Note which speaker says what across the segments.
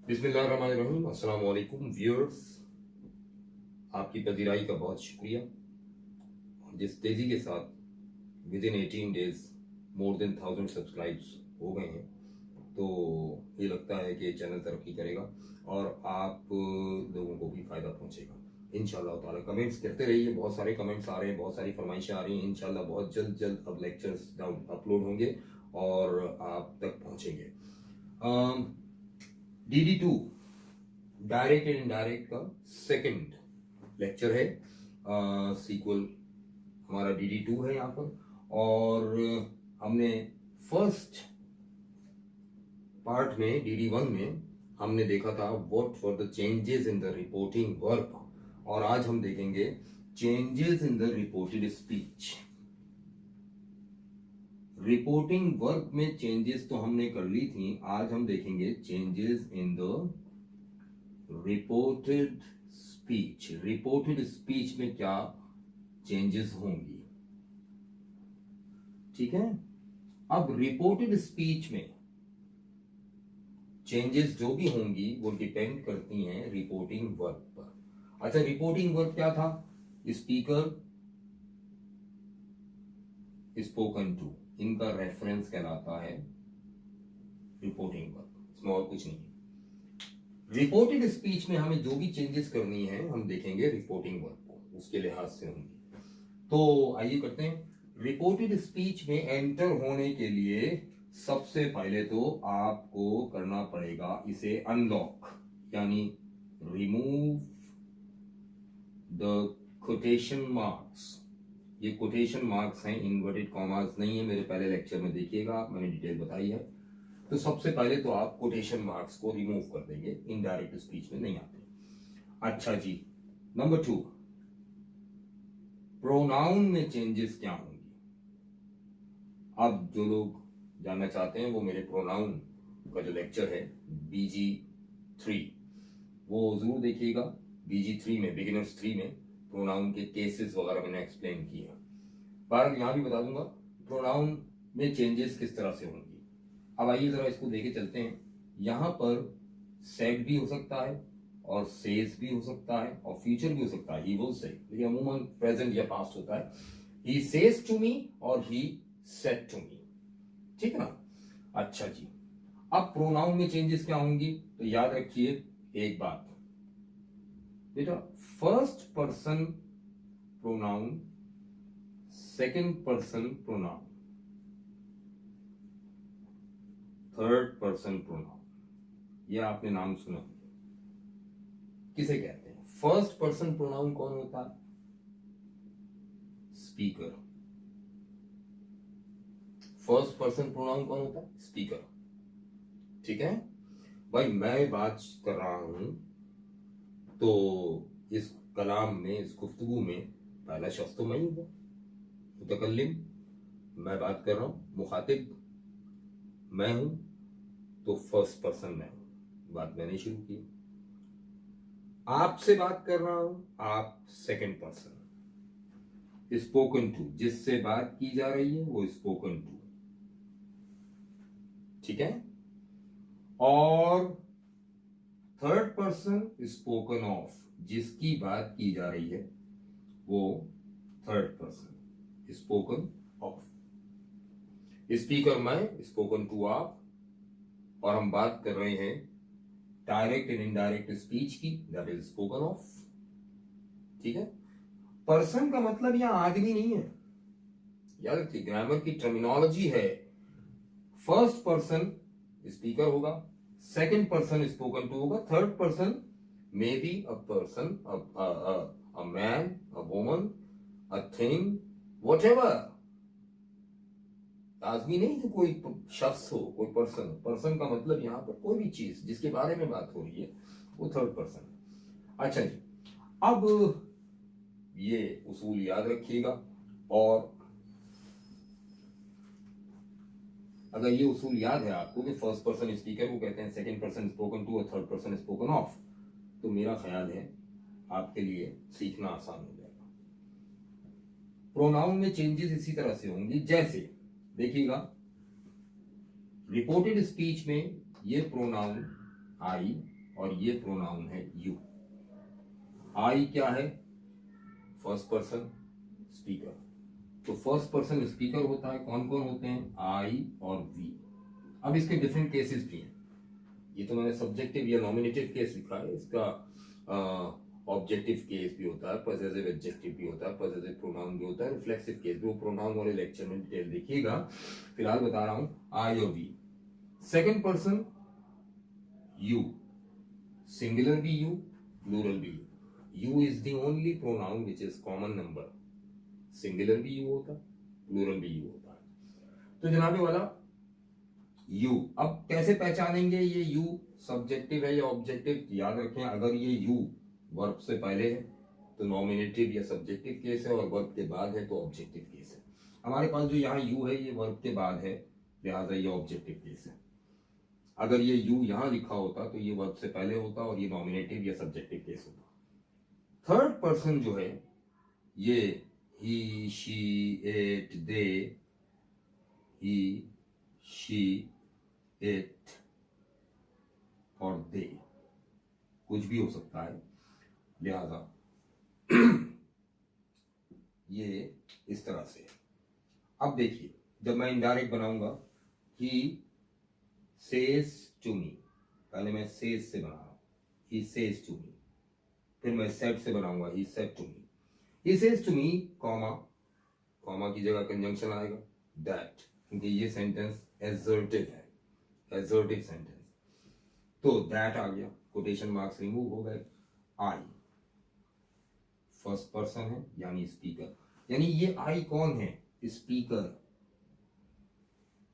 Speaker 1: बिस्मिल्लाहिर्रहमानिर्रहीम। अस्सलाम वालेकुम व्यूअर्स, आपकी पजीराई का बहुत शुक्रिया। जिस तेज़ी के साथ with in 18 days more than 1000 subscribes हो गए हैं, तो ये लगता है कि चैनल तरक्की करेगा और आप लोगों को भी फ़ायदा पहुंचेगा इंशाल्लाह ताला। कमेंट्स करते रहिए, बहुत सारे कमेंट्स आ रहे हैं, बहुत सारी फरमाइशें आ रही हैं। इंशाल्लाह बहुत जल्द अब लेक्चर्स डाउन अपलोड होंगे और आप तक पहुंचेंगे। DD2 डायरेक्ट एंड इनडायरेक्ट का सेकंड लेक्चर है। सीक्वल हमारा DD2 है यहाँ पर, और हमने फर्स्ट पार्ट में DD1 में हमने देखा था what were the changes in the reporting work, और आज हम देखेंगे changes in the reported speech. Reporting work में चेंजेस तो हमने कर ली थी, आज हम देखेंगे changes in the reported speech. Reported speech में क्या चेंजेस होंगी, ठीक है। अब रिपोर्टेड स्पीच में चेंजेस जो भी होंगी वो डिपेंड करती हैं रिपोर्टिंग वर्क पर। अच्छा, रिपोर्टिंग वर्क क्या था? स्पीकर, स्पोकन टू, इनका रेफरेंस कहलाता है रिपोर्टिंग वर्क, इसमें और कुछ नहीं है। रिपोर्टेड स्पीच में हमें जो भी चेंजेस करनी है हम देखेंगे रिपोर्टिंग वर्क को, उसके लिहाज से होंगी। तो आइए करते हैं। रिपोर्टेड स्पीच में एंटर होने के लिए सबसे पहले तो आपको करना पड़ेगा इसे अनलॉक, यानी रिमूव द कोटेशन मार्क्स। ये कोटेशन मार्क्स हैं, इन्वर्टेड कॉमास नहीं है। मेरे पहले लेक्चर में देखिएगा, मैंने डिटेल बताई है। तो सबसे पहले तो आप कोटेशन मार्क्स को रिमूव कर देंगे, इनडायरेक्ट स्पीच में नहीं आते। अच्छा जी, नंबर 2, प्रोनाउन में चेंजेस क्या होंगी। अब जो लोग जानना चाहते हैं वो मेरे प्रोनाउन का जो लेक्चर है BG3 वो जरूर देखिएगा। BG3 में, बिगिनर्स 3 में प्रोनाउन के केसेस वगैरह मैंने एक्सप्लेन किया। पर यहां भी बता दूंगा प्रोनाउन में चेंजेस किस तरह से होंगी। अब आइए जरा इसको देखे चलते हैं। यहां पर सेड भी हो सकता है और सेज भी हो सकता है और फ्यूचर भी हो सकता है, ही विल से, लेकिन अमूमन प्रेजेंट या पास्ट होता है। ही सेज टू मी और ही सेड टू मी, ठीक है ना। अच्छा जी, अब प्रोनाउन में चेंजेस क्या होंगी, तो याद रखिए एक बात बेटा, first person pronoun, second person pronoun, third person pronoun, यह आपने नाम सुना, किसे कहते हैं? फर्स्ट पर्सन प्रोनाउन कौन होता है? स्पीकर। फर्स्ट पर्सन प्रोनाउन कौन होता है? स्पीकर, ठीक है भाई। मैं बात कर रहा हूं तो इस कलाम में, इस गुफ्तगू में पहला शख्स तो मैं ही हूं, मुतकल्लिम। मैं बात कर रहा हूं, मुखातिब मैं हूं, तो फर्स्ट पर्सन मैं हूं, बात मैंने शुरू की। आपसे बात कर रहा हूं, आप सेकंड पर्सन। स्पोकन टू, जिससे बात की जा रही है वो स्पोकन टू, ठीक है। और थर्ड पर्सन स्पोकन ऑफ, जिसकी बात की जा रही है वो third person spoken of. Speaker मैं, स्पोकन टू आप, और हम बात कर रहे हैं डायरेक्ट एंड इनडायरेक्ट स्पीच की, दैट इज स्पोकन ऑफ, ठीक है। पर्सन का मतलब यहां आदमी नहीं है, याद रखिए, ग्रामर की टर्मिनोलॉजी है। फर्स्ट पर्सन स्पीकर होगा, सेकंड पर्सन स्पोकन टू होगा, third person may be a person, a man, a woman, a thing, whatever. आदमी नहीं तो कोई शख्स हो, कोई पर्सन। पर्सन का मतलब यहां पर कोई भी चीज जिसके बारे में बात हो रही है वो थर्ड पर्सन। अच्छा जी, अब ये उसूल याद रखिएगा, और अगर ये उसूल याद है आपको कि फर्स्ट पर्सन स्पीकर को कहते हैं, सेकंड पर्सन स्पोकन टू और थर्ड पर्सन स्पोकन ऑफ, तो मेरा ख्याल है आपके लिए सीखना आसान हो जाएगा। प्रोनाउन में चेंजेस इसी तरह से होंगी, जैसे देखिएगा रिपोर्टेड स्पीच में ये प्रोनाउन आई और ये प्रोनाउन है यू। आई क्या है? First person speaker. तो फर्स्ट पर्सन स्पीकर होता है, कौन कौन होते हैं? आई और वी। अब इसके डिफरेंट केसेस भी हैं। ये तो मैंने सब्जेक्टिव या नॉमिनेटिव केस लिखा है, इसका ऑब्जेक्टिव केस भी होता है, पॉसेसिव एडजेक्टिव भी होता है, पॉसेसिव प्रोनाउन भी होता है, रिफ्लेक्सिव केस भी। वो प्रोनाउन वाले लेक्चर में डिटेल देखिएगा, फिलहाल बता रहा हूं आई और we. Second person you, singular भी यू, प्लूरल भी you. You is the only pronoun which is common number. Singular भी यू होता है, प्लूरल भी यू होता है। तो जनाबे वाला यू, अब कैसे पहचानेंगे ये यू सब्जेक्टिव है या ऑब्जेक्टिव? याद रखें, अगर ये यू वर्ब से पहले है तो नॉमिनेटिव या सब्जेक्टिव केस है, और वर्ब के बाद है तो ऑब्जेक्टिव केस है। हमारे पास जो यहाँ यू है ये वर्ब के बाद है, लिहाजा ये ऑब्जेक्टिव केस है। अगर ये यू यहाँ लिखा होता तो ये वर्ब से पहले होता और ये नॉमिनेटिव या सब्जेक्टिव केस होता। थर्ड पर्सन जो है ये he, she, it, they, he, she, it और दे, कुछ भी हो सकता है, लिहाजा ये इस तरह से। अब देखिए, जब मैं इनडायरेक्ट बनाऊंगा, ही सेज टू मी, पहले मैं सेज से बना रहा हूं, ही सेज टू मी। फिर मैं सेड से बनाऊंगा, he said to me. He says to me, comma, comma की जगह कंजंक्शन आएगा, दैट, क्योंकि ये सेंटेंस एसर्टिव है, एसर्टिव सेंटेंस। तो दैट आ गया, कोटेशन मार्क्स रिमूव हो गए। आई फर्स्ट पर्सन है यानी स्पीकर, यानी ये आई कौन है? स्पीकर।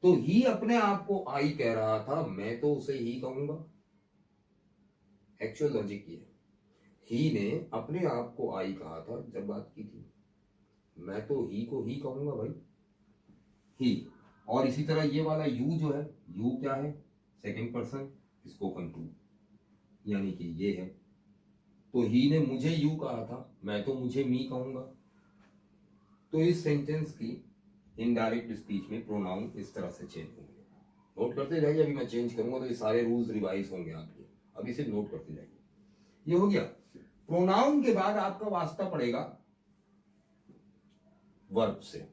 Speaker 1: तो ही अपने आप को आई कह रहा था, मैं तो उसे ही कहूंगा। एक्चुअल लॉजिक ये है, ही ने अपने आप को आई कहा था जब बात की थी, मैं तो ही को ही कहूंगा भाई, ही। और इसी तरह ये वाला यू जो है, यू क्या है? सेकंड पर्सन स्पोकन टू, यानी कि ये है। तो ही ने मुझे यू कहा था, मैं तो मुझे मी कहूंगा। तो इस सेंटेंस की इनडायरेक्ट स्पीच में प्रोनाउन इस तरह से चेंज होंगे। नोट करते जाइए, अभी मैं चेंज करूंगा तो ये सारे रूल्स रिवाइज होंगे आपके, अभी सिर्फ नोट करते जाइए। ये हो गया। प्रोनाउन के बाद आपका वास्ता पड़ेगा वर्ब से।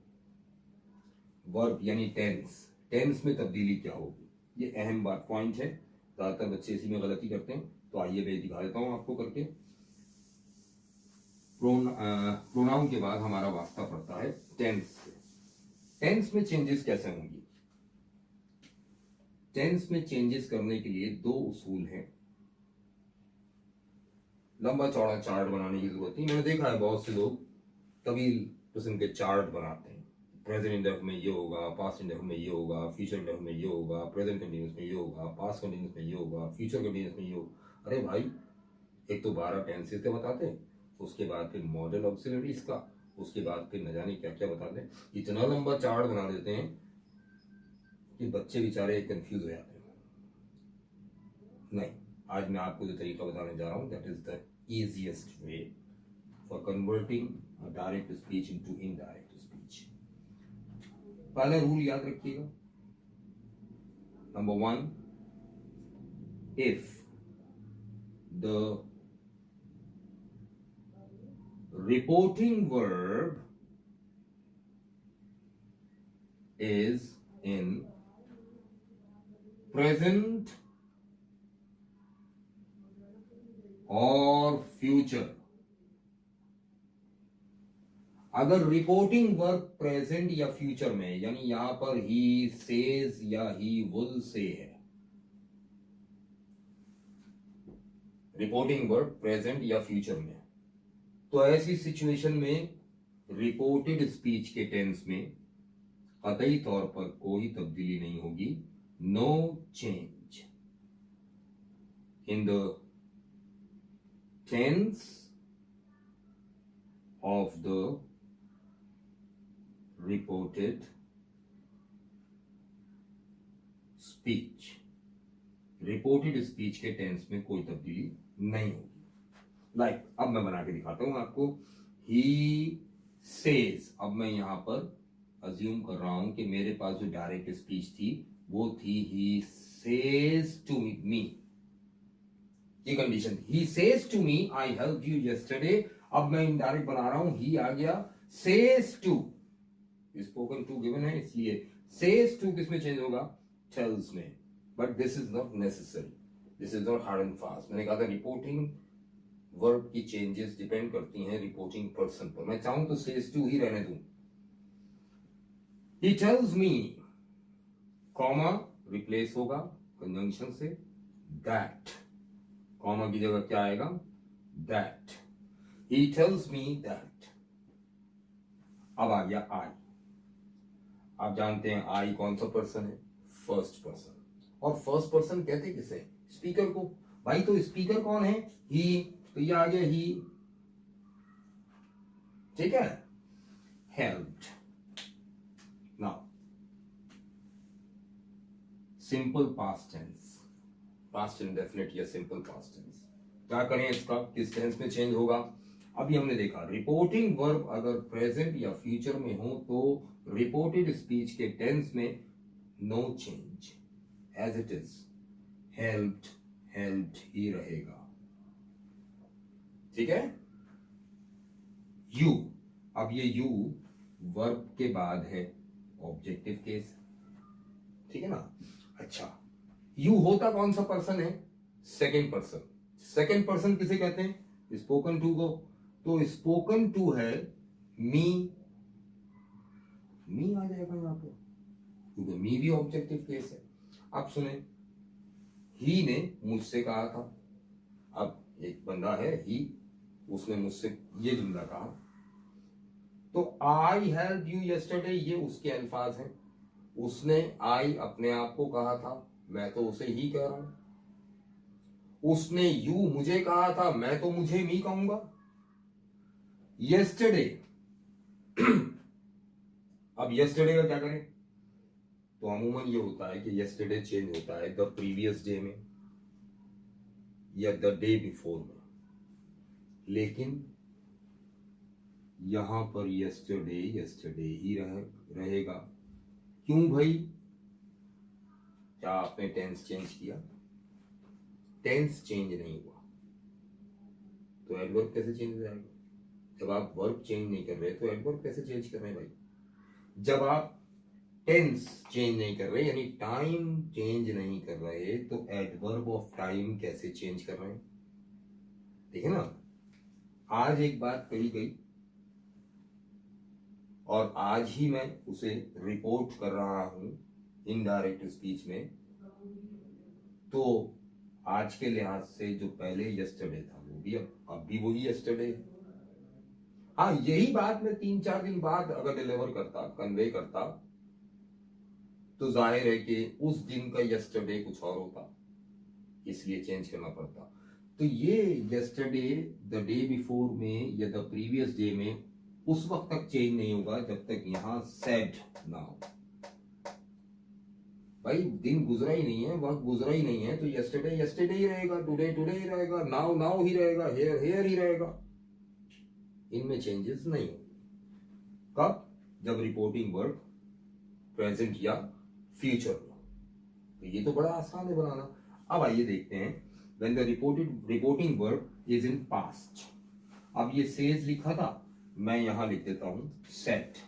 Speaker 1: वर्ब यानी टेंस। टेंस में तब्दीली क्या होगी, ये अहम बात पॉइंट है, ज्यादातर बच्चे इसी में गलती करते हैं। तो आइए मैं दिखा देता हूं आपको करके। प्रोनाउन के बाद हमारा वास्ता पड़ता है टेंस से। टेंस में चेंजेस कैसे होंगी? टेंस में चेंजेस करने के लिए दो उसूल हैं। लंबा चौड़ा चार्ट बनाने की जरूरत नहीं। मैंने देखा है बहुत से लोग तवील किस्म के चार्ट बनाते हैं, प्रेजेंट इंडेफिनिट में ये होगा, पास्ट इंडेफिनिट में ये होगा, फ्यूचर इंडेफिनिट में ये होगा, प्रेजेंट कंटीन्यूअस में ये होगा, पास्ट कंटीन्यूअस में ये होगा, फ्यूचर कंटीन्यूअस में ये होगा। अरे भाई, एक तो 12 टेंसेस के बताते हैं, उसके बाद फिर मॉडल ऑक्सिलरीज का, उसके बाद फिर न जाने क्या क्या बताते हैं। इतना लंबा चार्ट बना देते हैं कि बच्चे बेचारे कंफ्यूज हो जाते हैं। नहीं, आज मैं आपको जो तरीका बताने जा रहा हूं, that is the easiest way for converting a direct speech into indirect speech. पहला रूल याद रखिएगा, number 1, if the reporting verb is in present or future। अगर रिपोर्टिंग वर्ब प्रेजेंट या फ्यूचर में, यानी यहां पर ही सेज या ही विल से है, रिपोर्टिंग वर्ब प्रेजेंट या फ्यूचर में, तो ऐसी सिचुएशन में रिपोर्टेड स्पीच के टेंस में कतई तौर पर कोई तब्दीली नहीं होगी। No change in the tense of the reported speech. Reported speech के टेंस में कोई तब्दीली नहीं होगी। लाइक अब मैं बना के दिखाता हूं आपको। ही सेज, अब मैं यहां पर अज्यूम कर रहा हूं कि मेरे पास जो डायरेक्ट स्पीच थी वो थी ही सेज टू मी। ये कंडीशन थी। He says to me I help you yesterday, अब मैं इनडायरेक्ट बना रहा हूं, ही आ गया, says to, spoken to given है इसलिए सेज टू किस में चेंज होगा, टेल्स में, but this is not necessary, this is not hard and fast. मैंने कहा था रिपोर्टिंग वर्ब की चेंजेस डिपेंड करती हैं रिपोर्टिंग पर्सन पर, मैं चाहूं तो सेज टू ही रहने दूं। He tells me, comma replace होगा कंजंक्शन से, दैट, कॉमा की जगह क्या आएगा, that, he tells me that. अब आ गया आई, आप जानते हैं आई कौन सा पर्सन है, फर्स्ट पर्सन, और फर्स्ट पर्सन कहते किसे, स्पीकर को, भाई तो स्पीकर कौन है, ही, तो ये आ गया ही, ठीक है, helped. Now simple past tense, past indefinite या सिंपल पास्ट टेंस, क्या करें इसका, किस टेंस में चेंज होगा। अभी हमने देखा रिपोर्टिंग वर्ब अगर प्रेजेंट या फ्यूचर में हो तो रिपोर्टेड स्पीच के टेंस में no change, as it is, helped, helped ही रहेगा, ठीक है। यू, अब ये यू वर्ब के बाद है ऑब्जेक्टिव केस, ठीक है ना। अच्छा, यू होता कौन सा पर्सन है, सेकंड पर्सन, सेकंड पर्सन किसे कहते हैं, स्पोकन टू को, तो स्पोकन टू है मी, मी आ जाएगा यहां पे क्योंकि मी भी ऑब्जेक्टिव केस है। अब सुने, ही ने मुझसे कहा था, अब एक बंदा है ही, उसने मुझसे ये जुमला कहा, तो आई हेल्प यू यस्टरडे ये उसके अल्फाज हैं, उसने आई अपने आप को कहा था, मैं तो उसे ही कह रहा हूं, उसने यू मुझे कहा था, मैं तो मुझे मी कहूंगा। यस्टरडे अब यस्टरडे का क्या करें, तो अमूमन ये होता है कि यस्टरडे चेंज होता है द प्रीवियस डे में या द डे बिफोर में, लेकिन यहां पर यस्टरडे यस्टरडे ही रहेगा। क्यों भाई, क्या आपने टेंस चेंज किया, टेंस चेंज नहीं हुआ तो एडवर्ब कैसे चेंज हो जाएगा, जब आप वर्ब चेंज नहीं कर रहे तो एडवर्ब कैसे चेंज कर रहे हैं भाई, जब आप टेंस चेंज नहीं कर रहे यानी टाइम चेंज नहीं कर रहे तो एडवर्ब ऑफ टाइम कैसे चेंज कर रहे हैं। देखिए ना, आज एक बात कही गई और आज ही मैं उसे रिपोर्ट कर रहा हूं इनडायरेक्ट स्पीच में, तो आज के लिहाज से जो पहले यस्टरडे था वो भी अब भी वही यस्टरडे है। हाँ, यही बात मैं 3-4 दिन बाद अगर डिलीवर करता, कन्वे करता, तो जाहिर है कि उस दिन का यस्टरडे कुछ और होता, इसलिए चेंज करना पड़ता। तो ये यस्टरडे द डे बिफोर में या द प्रीवियस डे में उस वक्त तक चेंज नहीं होगा जब तक यहां सेड ना हो। भाई दिन गुजरा ही नहीं है, वक्त गुजरा ही नहीं है, तो यस्टरडे यस्टरडे ही रहेगा, टुडे टुडे ही रहेगा, नाउ नाउ ही रहेगा, हेयर हेयर ही रहेगा, इनमें चेंजेस नहीं हो। कब, जब रिपोर्टिंग वर्ब प्रेजेंट या फ्यूचर में, तो ये तो बड़ा आसान है बनाना। अब आइए देखते हैं, when the reporting verb is in past. अब ये सेज लिखा था, मैं यहां लिख देता हूं said,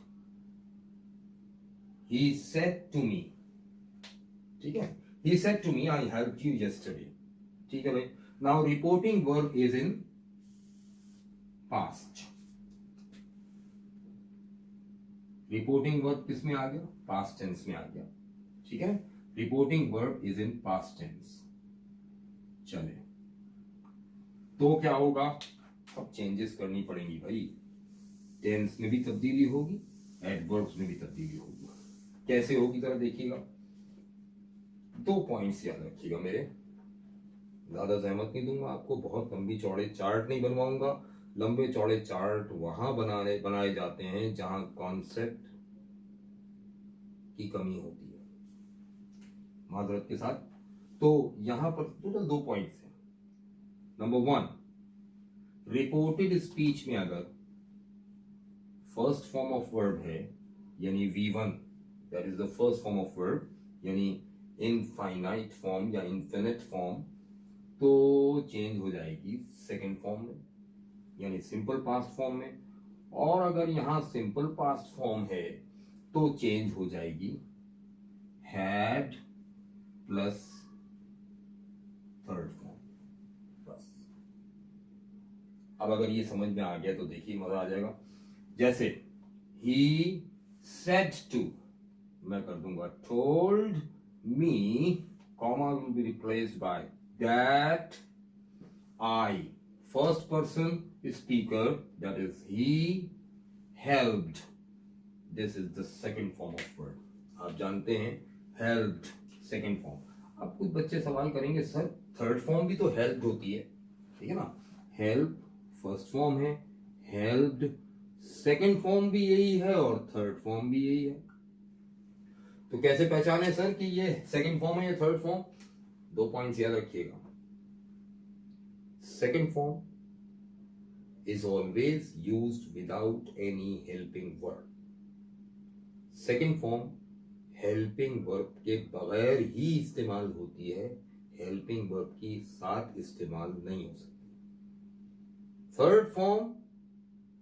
Speaker 1: he said to me, ठीक है, he said to me I helped you yesterday, ठीक है भाई। Now reporting verb is in past, reporting verb किस में आ गया, पास्ट टेंस में आ गया, ठीक है, reporting verb is in past tense. चले, तो क्या होगा, अब चेंजेस करनी पड़ेंगी भाई, टेंस में भी तब्दीली होगी, एडवर्ब्स में भी तब्दीली होगी। कैसे होगी जरा देखिएगा, 2 पॉइंट्स याद रखिएगा मेरे, ज्यादा जहमत नहीं दूंगा आपको, बहुत लंबी चौड़े चार्ट नहीं बनवाऊंगा। लंबे चौड़े चार्ट वहां बनाए जाते हैं जहां कॉन्सेप्ट की कमी होती है, माजरत के साथ। तो यहां पर टोटल 2 पॉइंट्स हैं। नंबर 1, रिपोर्टेड स्पीच में अगर फर्स्ट फॉर्म ऑफ वर्ब है यानी V1, that is the first form of verb, यानी इनफाइनाइट फॉर्म या इन्फिनिट फॉर्म, तो चेंज हो जाएगी सेकंड फॉर्म में, यानी सिंपल पास्ट फॉर्म में। और अगर यहां सिंपल पास्ट फॉर्म है तो चेंज हो जाएगी हैड प्लस थर्ड फॉर्म। बस अब अगर ये समझ में आ गया तो देखिए मजा आ जाएगा। जैसे ही सेड टू, मैं कर दूंगा told me, comma will be replaced by that I, first person speaker, that is he helped, this is the second form of word. आप जानते हैं हेल्प्ड सेकंड फॉर्म। अब कुछ बच्चे सवाल करेंगे सर थर्ड फॉर्म भी तो हेल्प्ड होती है, ठीक है ना। हेल्प फर्स्ट फॉर्म है, हेल्प्ड सेकंड फॉर्म भी यही है और थर्ड फॉर्म भी यही है। तो कैसे पहचाने सर कि ये सेकंड फॉर्म है या थर्ड फॉर्म? 2 पॉइंट्स याद रखिएगा। Second form is always used without any helping verb. Second form helping verb के बगैर ही इस्तेमाल होती है, हेल्पिंग वर्ब की साथ इस्तेमाल नहीं हो सकती। Third form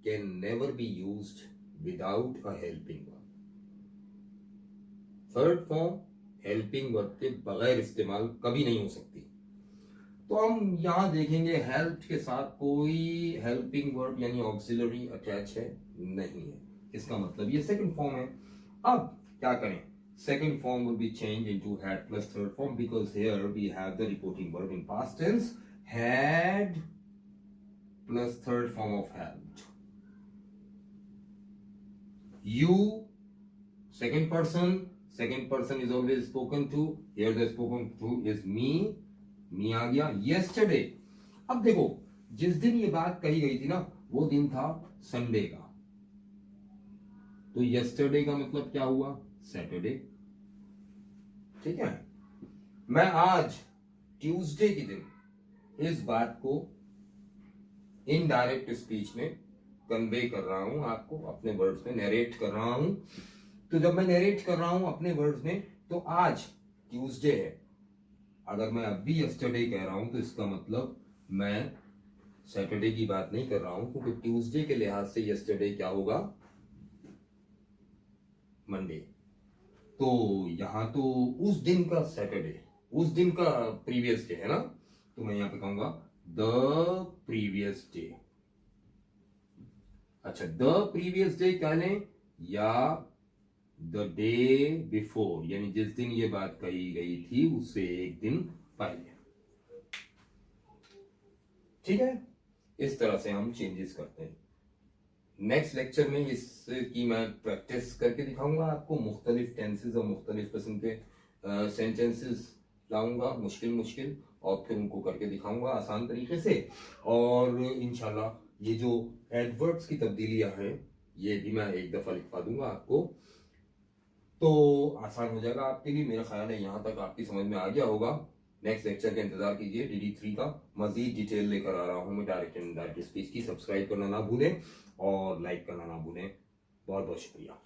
Speaker 1: can never be used without a helping verb. Third form helping verb के बगैर इस्तेमाल कभी नहीं हो सकती। तो हम यहां देखेंगे हेल्प के साथ कोई हेल्पिंग वर्ब यानी ऑक्सिलरी अटैच है नहीं है, इसका मतलब ये सेकंड फॉर्म है। अब क्या करें? Second form will be changed into had plus third form because here we have the reporting verb in past tense, had plus third form of helped. You, second person is always spoken to, here the spoken to is me आ गया। yesterday, अब देखो जिस दिन ये बात कही गई थी ना वो दिन था संडे का, तो yesterday का मतलब क्या हुआ? सैटरडे, ठीक है। मैं आज ट्यूसडे के दिन इस बात को इनडायरेक्ट स्पीच में कन्वे कर रहा हूं, आपको अपने वर्ड्स में नरेट कर रहा हूं। तो जब मैं नरेट कर रहा हूं अपने वर्ड्स में तो आज ट्यूसडे है, अगर मैं अब भी यस्टरडे कह रहा हूं तो इसका मतलब मैं सैटरडे की बात नहीं कर रहा हूं, क्योंकि ट्यूसडे के लिहाज से यस्टरडे क्या होगा? मंडे। तो यहां तो उस दिन का सैटरडे, उस दिन का प्रीवियस डे है ना, तो मैं यहां पे कहूंगा द प्रीवियस डे। अच्छा, द प्रीवियस डे कह लें या द डे बिफोर, यानी जिस दिन ये बात कही गई थी उससे एक दिन पहले, ठीक है। इस तरह से हम चेंजेस करते हैं। नेक्स्ट लेक्चर में इसकी मैं प्रैक्टिस करके दिखाऊंगा आपको, मुख्तलिफ टेंसेस और मुख्तलिफ किस्म के सेंटेंसेस लाऊंगा मुश्किल, और फिर उनको करके दिखाऊंगा आसान तरीके से। और इंशाल्लाह ये जो एडवर्ब्स की तब्दीलियां हैं ये भी मैं एक दफा लिखवा दूंगा आपको, तो आसान हो जाएगा आपके लिए। मेरा ख्याल है यहाँ तक आपकी समझ में आ गया होगा। नेक्स्ट लेक्चर का इंतजार कीजिए, DD3 का मजीद डिटेल लेकर आ रहा हूँ मैं डायरेक्ट एंड इनडायरेक्ट स्पीच की। सब्सक्राइब करना ना भूलें और लाइक करना ना भूलें। बहुत बहुत शुक्रिया।